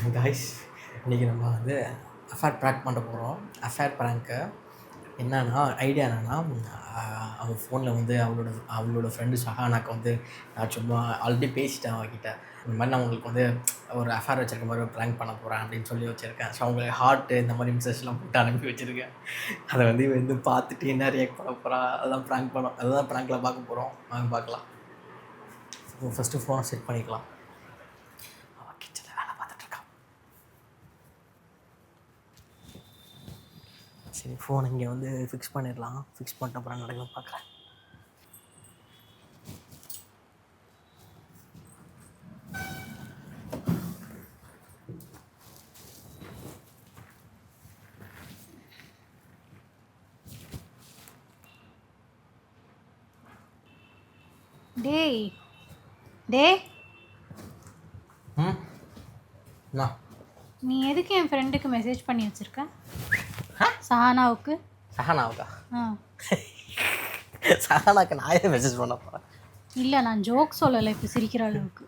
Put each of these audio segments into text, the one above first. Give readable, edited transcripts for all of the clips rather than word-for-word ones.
Guys இன்றைக்கி நம்ம வந்து அஃபேர் ப்ராங்க் பண்ண போகிறோம். அஃபேர் ப்ராங்க்கு என்னன்னா ஐடியா என்னென்னா, அவள் ஃபோனில் வந்து அவளோட ஃப்ரெண்டு ஷஹானாக்கு வந்து நான் சும்மா ஆல்ரெடி பேசிட்டேன் அவகிட்ட. இந்த மாதிரி நான் உங்களுக்கு வந்து ஒரு அஃபேர் வச்சுருக்க மாதிரி ஒரு ப்ராங்க் பண்ண போகிறேன் அப்படின்னு சொல்லி வச்சுருக்கேன். ஸோ அவங்களுக்கு ஹார்ட்டு இந்த மாதிரி மெசேஜ்லாம் போட்டு அனுப்பி வச்சுருக்கேன். அதை வந்து பார்த்துட்டு என்ன ரியாக்ட் பண்ண போகிறா அதெல்லாம் ப்ராங்க் பண்ணோம். அதுதான் ப்ராங்க்கில் பார்க்க போகிறோம். வாங்க பார்க்கலாம். ஃபஸ்ட்டு ஃபோனை செட் பண்ணிக்கலாம். சரி, ஃபோன் இங்கே வந்து ஃபிக்ஸ் பண்ணிடலாம். ஃபிக்ஸ் பண்ணிட்ட அப்புறம் நடக்கலாம் பார்க்குறேன். டேய் டேய் என்ன நீ எதுக்கு என் ஃப்ரெண்டுக்கு மெசேஜ் பண்ணி வச்சிருக்க? சஹானாவுக்கு. சஹானாவுக்கா? ஆ சஹானாக்கு நான் ஏன் மெசேஜ் பண்ண போகிறேன்? இல்லை, நான் ஜோக் சொல்லலை. இப்போ சிரிக்கிற அளவுக்கு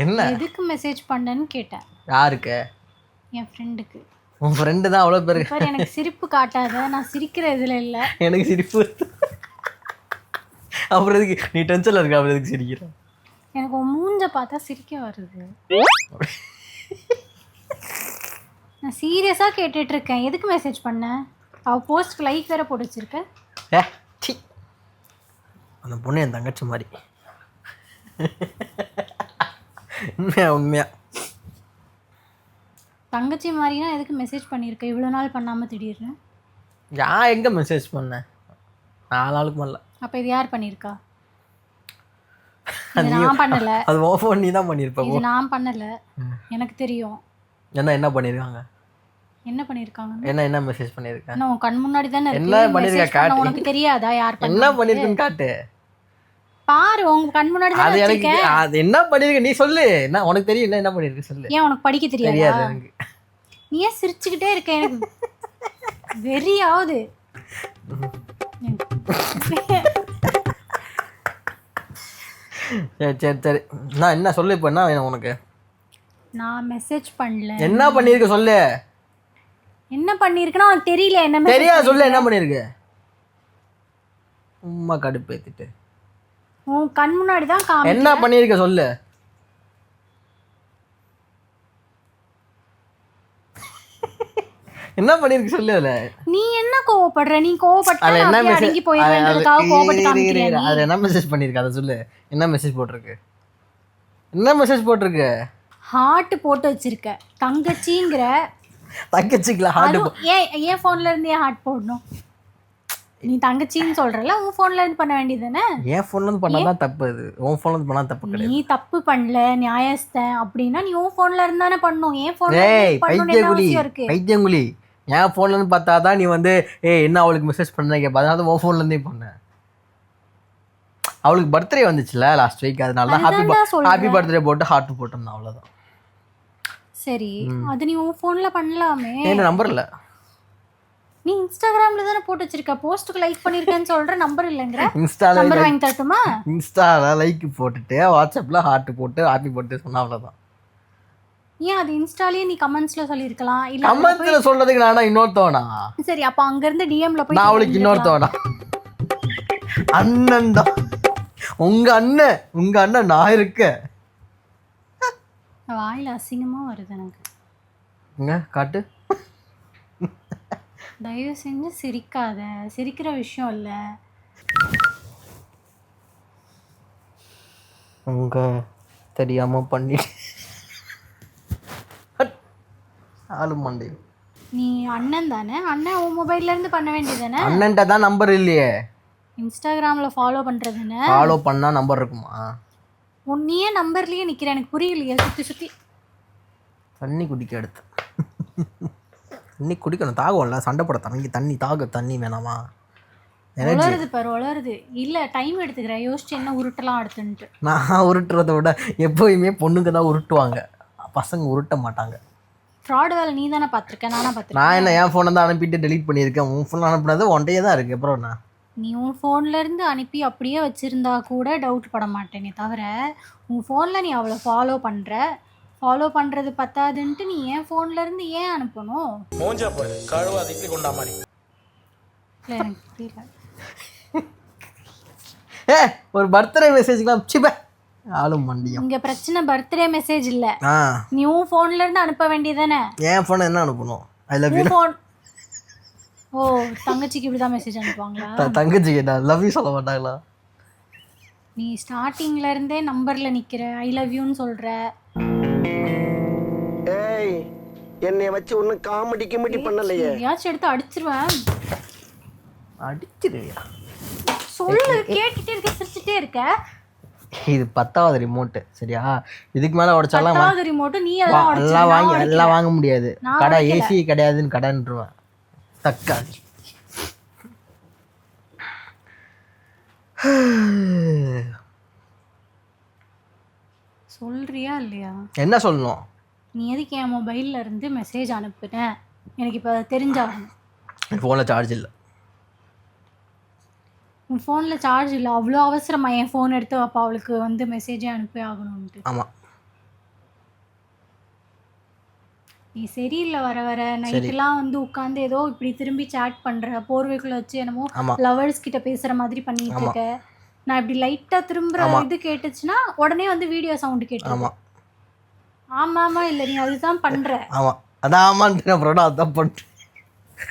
என்ன எதுக்கு மெசேஜ் பண்ணேன்னு கேட்டேன். யாருக்கு? என் ஃப்ரெண்டுக்கு. உன் ஃப்ரெண்டு தான் அவ்வளோ பேர். பாரு, எனக்கு சிரிப்பு காட்டாத. நான் சிரிக்கிற இதில் இல்லை. எனக்கு சிரிப்பு. அப்புறம் எதுக்கு நீ டென்ஷனில் இருக்க? அப்புறம் எதுக்கு சிரிக்கிற? எனக்கு உன் மூஞ்ச பார்த்தா சிரிக்க வருது. நான் சீரியஸாக கேட்டுட்ருக்கேன். எதுக்கு மெசேஜ் பண்ண? அவள் போஸ்ட்க்கு லைக் வேறு போட்டு வச்சிருக்க. சி, அந்த பொண்ணு என் தங்கச்சி மாதிரி. உண்மையா தங்கச்சி மாதிரினா எதுக்கு மெசேஜ் பண்ணியிருக்க இவ்வளோ நாள் பண்ணாமல் திடீர்னு? நான் எங்கே மெசேஜ் பண்ணேன்? 4 நாளுக்கு மேலே. அப்போ இது யார் பண்ணியிருக்கா? நான் பண்ணல. அது ஓ ஃபோன், நீ தான் பண்ணியிருப்ப. இது நான் பண்ணல, எனக்கு தெரியும். என்ன பண்ணியிருக்காங்க? என்ன பண்ணிருக்காங்க? என்ன மெசேஜ் பண்ணியிருக்கேன்? நான் கண் முன்னாடி தானே இருக்கு. என்ன பண்ணிருக்க காட்டு. உனக்கு தெரியாதா யார் பண்ணா? என்ன பண்ணிருக்கேன்னு காட்டு. பாரு, உங்க கண் முன்னாடி தானே அது இருக்கு. அது என்ன பண்ணிருக்க நீ சொல்லு. உனக்கு தெரியும் என்ன பண்ணிருக்க சொல்லு. ஏன் உனக்கு படிக்க தெரியாது எனக்கு? நீ ஏன் சிரிச்சுக்கிட்டே இருக்க? எனக்கு வெறியாவது. சரி நான் என்ன சொல்லு. இப்போ என்ன வேணும் உனக்கு? நான் மெசேஜ் பண்ணல. என்ன பண்ணிருக்க சொல்லு. என்ன பண்ணிருக்கேன்னா உனக்கு தெரியல. என்ன தெரியாது சொல்லு. என்ன பண்ணிருக்க? சும்மா கடுப்பேத்திட்டு. உன் கண் முன்னாடி தான் காமி. என்ன பண்ணிருக்க சொல்லு. என்ன பண்ணிருக்க சொல்லு. அதுல நீ என்ன கோவப்படுற? நீ கோவப்பட்டா என்ன நான் அடங்கி போயிடுறேன்றதுக்காக கோவப்பட்டு காமிக்கிறியா நீ? அது என்ன மெசேஜ் பண்ணிருக்க அதை சொல்லு. என்ன மெசேஜ் போட்டிருக்கு? என்ன மெசேஜ் போட்டிருக்கு? ஹார்ட் போட்டு வச்சிருக்க. தங்கச்சிங்கிற தங்கச்சிக்கலாம் ஹார்ட். ஏன் ஃபோன்ல இருந்து ஏன் ஹார்ட் போடணும்? நீ தங்கச்சின்னு சொல்றல, உன் ஃபோன்ல இருந்து பண்ண வேண்டியதுதானே? என் ஃபோன்ல இருந்து பண்ணாதான் தப்பு. அது உன் ஃபோன்ல இருந்து பண்ணா தப்பு கிடையாது. நீ தப்பு பண்ணல, நியாயஸ்தன் அப்படின்னா நீ உன் ஃபோன்ல இருந்து தானே பண்ணணும். ஏன் ஃபோன்ல பண்ணணும் என்ன அவசியம் இருக்கு? பைத்தியங்குழி, என் ஃபோன்ல இருந்து பார்த்தாதான் நீ வந்து என்ன அவளுக்கு மெசேஜ் பண்ண கேட்ப. அதனால உன் ஃபோன்ல இருந்தே பண்ண. அவளுக்கு பர்த்டே வந்துச்சுல லாஸ்ட் வீக், அதனால தான் ஹாப்பி பர்த்டே போட்டு ஹார்ட் போட்டோம். அவ்வளோதான். சரி, அது நீ உன் ஃபோன்ல பண்ணலாமே. என்ன நம்பர் இல்லை? நீ இன்ஸ்டாகிராம்ல தானே போட்டு வச்சிருக்க. போஸ்ட்டுக்கு லைக் பண்ணிருக்கேன்னு சொல்ற, நம்பர் இல்லைங்கிற. இன்ஸ்டால நம்பர் வாங்கி தரட்டுமா? இன்ஸ்டால லைக் போட்டுட்டு வாட்ஸ்அப்ல ஹார்ட் போட்டு ஹாப்பி பர்த்டே சொன்னா அவ்வளோதான். ஏன் அது இன்ஸ்டாலயே நீ கமெண்ட்ஸ்ல சொல்லிருக்கலாம். இல்ல கமெண்ட்ஸ்ல சொல்றதுக்கு நானா இன்னொருத்தவனா? சரி, அப்ப அங்க இருந்து டிஎம்ல போய் நான் அவளுக்கு இன்னொருத்தவனா? அண்ணன் தான். உங்க அண்ணன் நான் இருக்கேன். வாயில அசிங்கமா வருது எனக்கு. எங்க காட்டு. தயவு செஞ்சு சிரிக்காத. சிரிக்கிற விஷயம் இல்ல. உங்க தெரியாம பண்ணிட்டு ஆளு மண்டை. நீ அண்ணன் தானே? அண்ணன் உன் மொபைல்ல இருந்து பண்ண வேண்டியதானே? அண்ணன்ட்ட தான் நம்பர் இல்லையே. இன்ஸ்டாகிராம்ல ஃபாலோ பண்றதுன்னு. ஃபாலோ பண்ணா நம்பர் இருக்குமா? உன்னையே நம்பர்லயே நிக்கிற. எனக்கு புரியலையே. சுத்தி தண்ணி குடிக்க எடுத்து. தண்ணி குடிக்கணும். தாகம்ல, சண்டை போட தண்ணி தண்ணி வேணாமா? உளருது பாரு, உளருது. இல்ல டைம் எடுத்துக்கிறேன். யோசிச்சு என்ன உருட்டலாம் அடுத்துன்ட்டு. நான் உருட்டுறத விட எப்போயுமே பொண்ணுங்க தான் உருட்டுவாங்க, பசங்க உருட்ட மாட்டாங்க. ஃப்ராட் வேலை நீ தானே பார்த்துருக்க, நானா பார்த்துருக்கேன். நான் என்ன என் ஃபோனை தான் அனுப்பிட்டு டெலீட் பண்ணியிருக்கேன். உன் ஃபோன் அனுப்புனது ஒன்றையே தான் இருக்குது. அப்புறம் என்ன? நீ உன் ஃபோன்ல இருந்து அனுப்பி அப்படியே வச்சிருந்தா கூட டவுட் பட மாட்டேனே தவிர, உன் ஃபோனில் நீ அவளை ஃபாலோ பண்ணுற. ஃபாலோ பண்ணுறது பத்தாதுன்ட்டு நீ என் ஃபோன்லேருந்து ஏன் அனுப்பணும்? மோஞ்சா போய் கழுவா திக்கி கொண்டா மாதிரி. இல்லை எனக்கு புரியல. ஒரு பர்த்டே மெசேஜ்லாம் சிப்ப ஆளும் மண்டியும். இங்கே பிரச்சனை பர்த்டே மெசேஜ் இல்லை, நீ உன் ஃபோன்லேருந்து அனுப்ப வேண்டியதானே. என் ஃபோனை என்ன அனுப்பணும்? I love you phone. ஓ, தங்கச்சிக்கு இப்படி தான் மெசேஜ் அனுப்புவாங்களா? தங்கச்சிக்கு என்ன லவ் யூ சொல்ல மாட்டாங்களா? நீ ஸ்டார்டிங்ல இருந்தே நம்பரில் நிற்கிற, ஐ லவ் யூன்னு சொல்கிற. ஏய், என்னைய வச்சு ஒன்றும் காமெடி கிமெடி பண்ணலையே. யாச்சும் எடுத்து அடிச்சிருவேன். அடிச்சிருவியா? சொல்லு, கேட்டுட்டே இருக்க, சிரிச்சுட்டே இருக்க. இது 10வது ரிமோட்டு சரியா? இதுக்கு மேலே உடச்சாலாம் 10வது ரிமோட்டு நீ எல்லாம் வாங்க முடியாது. கடை ஏசி கிடையாதுன்னு கடைன்றுவேன். தக்காளி சொல்றியா இல்லையா? என்ன சொல்லணும்? நீ எதுக்கு என் மொபைல்ல இருந்து மெசேஜ் அனுப்புன? எனக்கு இப்போ தெரிஞ்சாகணும். என் ஃபோனில் சார்ஜ் இல்லை. உன் ஃபோனில் சார்ஜ் இல்லை, அவ்வளோ அவசரமா என் ஃபோன் எடுத்து அப்போ அவளுக்கு வந்து மெசேஜே அனுப்பி ஆகணும்ட்டு? ஆமாம். நீ சரியில்லை. வர வர நைட்டெல்லாம் வந்து உட்காந்து ஏதோ இப்படி திரும்பி சேட் பண்ணுற, போர்வைக்குள்ளே வச்சு என்னமோ லவர்ஸ் கிட்ட பேசுகிற மாதிரி பண்ணிட்டு இருக்க. நான் இப்படி லைட்டாக திரும்புகிற இது கேட்டுச்சுன்னா உடனே வந்து வீடியோ சவுண்டு கேட்டு. ஆமாம் ஆமாம் இல்லை, நீ அதுதான் பண்ணுற. ஆமாம் அதான் ஆமான்னு அப்புறம் அதான் பண்ணுறேன்.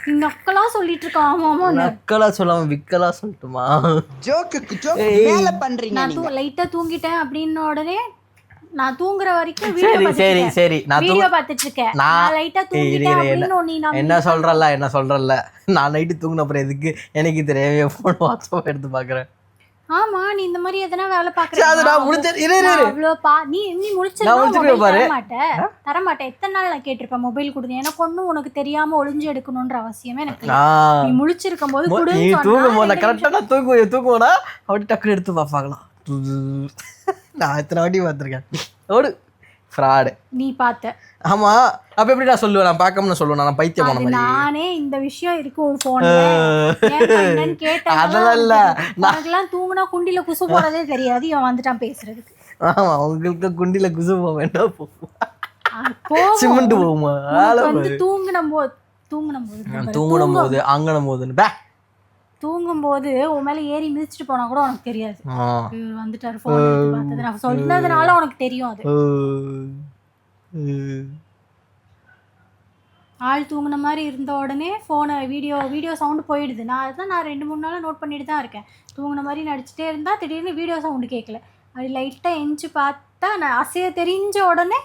நீ நக்கலா சொல்லிட்டு இருக்க. ஆமா ஆமா, நக்கலா சொல்லாம விக்கலா சொல்லட்டுமா? ஜோக்குக்கு ஜோக் மேல பண்றீங்க. நான் லைட்டா தூங்கிட்டேன் அப்படின்ன உடனே நான் தூங்குற வரைக்கும் சரி சரி நான் வீடியோ பார்த்துட்டு இருக்கேன். நான் லைட்டா தூங்கிட்டேன் அப்படின்னு நீ என்ன சொல்றல்ல நான் நைட்டு தூங்கின அப்புறம் எதுக்கு எனக்கு தெரியாம ஃபோன் வாட்ஸ்அப் எடுத்து பாக்குறேன். ஆமா, நீ இந்த மாதிரி எதனா வேலை பாக்குற. நீ தர மாட்டேன். எத்தனை நாள் நான் கேட்டிருப்பேன் மொபைல் கொடுங்க. எனக்கு ஒன்னும் உனக்கு தெரியாம ஒளிஞ்சு எடுக்கணும்ன்ற அவசியமே எனக்கு. நீ முழிச்சிருக்கும் போது தூங்குவோனா அப்படி டக்குனு எடுத்து பாப்பாங்களாம். நான் எத்தனை வாட்டி பார்த்துருக்கேன். ஓடு ஃப்ராடு நீ பார்த்த. ஆமா, அப்ப எப்படி நான் சொல்லுவேன்? நான் பார்க்காம சொல்லுவேன், நான் பைத்தியம் போன மாதிரி. நானே இந்த விஷயம் இருக்கு உன் போன்ல கேட்டேன். அதெல்லாம் இல்ல, நாங்கெல்லாம் தூங்குனா குண்டில குசு போறதே தெரியாது. இவன் வந்துட்டான் பேசுறதுக்கு. ஆமா, உங்களுக்கு குண்டில குசு போக வேண்டாம், சிமெண்ட் போகுமா? வந்து தூங்குனும் போது அங்கனும் போதுன்னு தூங்கும்போது உன் மேல ஏறி மிதிச்சுட்டு போனா கூட உனக்கு தெரியாது. வந்துட்டாரு போன் பார்த்தது நான் சொன்னதுனால உனக்கு தெரியும். அது ஆள் தூங்குன மாதிரி இருந்த உடனே ஃபோனை வீடியோ சவுண்டு போயிடுது. நான் 2-3 நாளாக நோட் பண்ணிட்டு தான் இருக்கேன். தூங்குன மாதிரி நடிச்சுட்டே இருந்தால் திடீர்னு வீடியோ சவுண்டு கேட்கல. அது லைட்டாக எஞ்சி பார்த்தா நான் அசைய தெரிஞ்ச உடனே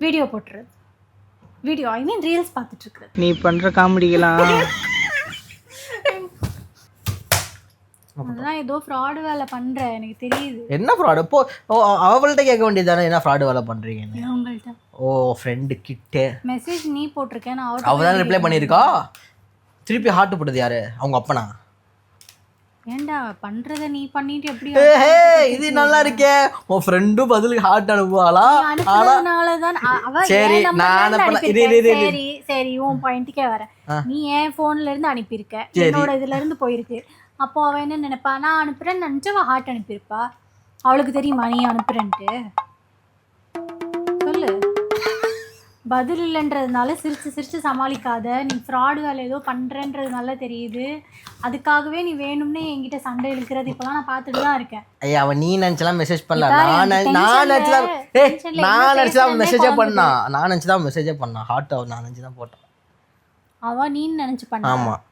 வீடியோ போட்டுறது. ரீல்ஸ் பார்த்துட்ருக்குறது. நீ பண்ணுற காமெடிகளாம் அதெல்லாம் ஏதோ ஃப்ராடு வேலை பண்ற, எனக்கு தெரியுது. என்ன ஃப்ராடு? இப்போ அவங்கள்ட்ட கேட்க வேண்டியதானே என்ன ஃப்ராடு வேலை பண்றீங்கன்னு. அவங்கள்ட்ட ஃப்ரெண்டு கிட்ட மெசேஜ் நீ போட்டிருக்க, நான் அவ தான் ரிப்ளை பண்ணியிருக்கா. திருப்பி ஹார்ட் போட்டது யாரு? அவங்க அப்பனா? ஏண்டா பண்றத நீ பண்ணிட்டு எப்படி? இது நல்லா இருக்கே, உன் ஃப்ரெண்டும் பதிலுக்கு ஹார்ட் அனுப்புவாளா? சரி உன் பாயிண்ட்டுக்கே வரேன். நீ என் போன்ல இருந்து அனுப்பியிருக்க, என்னோட இதுல இருந்து போயிருக்கு. அப்போ அவன் என்ன நினைப்பா? நான் அனுப்புறேன்னு நினைச்சு அவள் ஹார்ட் அனுப்பியிருப்பா. அவளுக்கு தெரியுமா நீ அனுப்புறேன்ட்டு? சொல்லு. பதில் இல்லைன்றதுனால சிரிச்சு சமாளிக்காத. நீ ஃப்ராடு வேலை ஏதோ பண்ணுறன்றதுனால தெரியுது. அதுக்காகவே நீ வேணும்னே என்கிட்ட சண்டை இழுக்கிறது இப்போலாம் நான் பார்த்துட்டு தான் இருக்கேன். ஐயா, அவன் நீ நினச்சலாம் மெசேஜ் பண்ணல, நான் நினச்சதான் மெசேஜே பண்ணான். ஹார்ட் அவன் நான் நினச்சி தான் போட்டான். அவன் நீ நினச்சி பண்ண. ஆமாம்,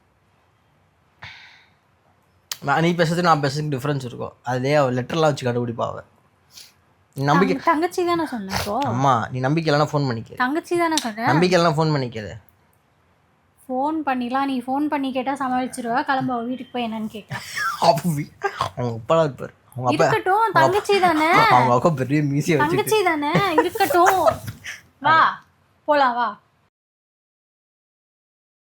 நீ பேசுறது நான் பேசுறதுக்கு டிஃப்ரென்ஸ் இருக்கும். அதுலேயே அவள் லெட்டர்லாம் வச்சு கண்டுபிடிப்பாவ. நம்பிக்கை தங்கச்சி தானே சொன்னேன். அம்மா, நீ நம்பிக்கை இல்லைனா ஃபோன் பண்ணிக்க. தங்கச்சி தானே சொன்னேன். நம்பிக்கை இல்லைனா ஃபோன் பண்ணிக்காது. ஃபோன் பண்ணிடலாம். நீ ஃபோன் பண்ணி கேட்டால் சமாளிச்சிருவா. கிளம்ப வீட்டுக்கு போய் என்னன்னு கேட்க. அவங்க அப்பா இருப்பார். இருக்கட்டும், தங்கச்சி தானே. அவங்க அப்பா பெரிய மீசியா தங்கச்சி தானே, இருக்கட்டும். வா போலாம், வா.